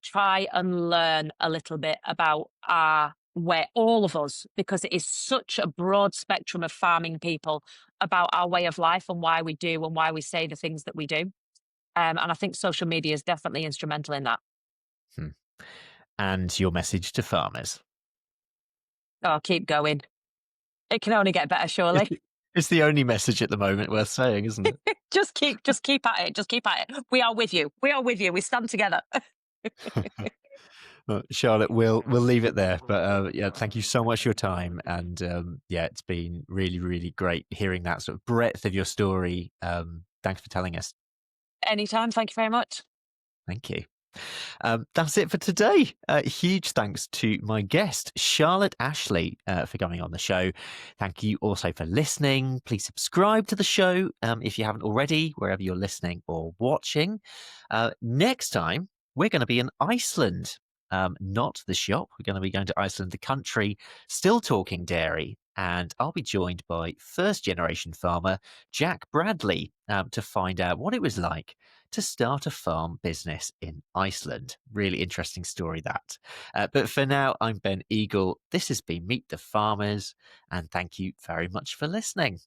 try and learn a little bit about where all of us, because it is such a broad spectrum of farming people, about our way of life and why we do and why we say the things that we do. And I think social media is definitely instrumental in that. Hmm. And your message to farmers? Oh, keep going. It can only get better, It's surely. the, it's the only message at the moment worth saying, isn't it? Just keep at it. Just keep at it. We are with you. We are with you. We stand together. Well, Charlotte, we'll leave it there. But yeah, thank you so much for your time, and yeah, it's been really, really great hearing that sort of breadth of your story. Thanks for telling us. Anytime. Thank you very much. Thank you. That's it for today. Huge thanks to my guest, Charlotte Ashley, for coming on the show. Thank you also for listening. Please subscribe to the show if you haven't already, wherever you're listening or watching. Next time, we're going to be in Iceland, not the shop. We're going to be going to Iceland, the country, still talking dairy. And I'll be joined by first generation farmer Jack Bradley to find out what it was like to start a farm business in Iceland. Really interesting story, that. But for now, I'm Ben Eagle. This has been Meet the Farmers, and thank you very much for listening.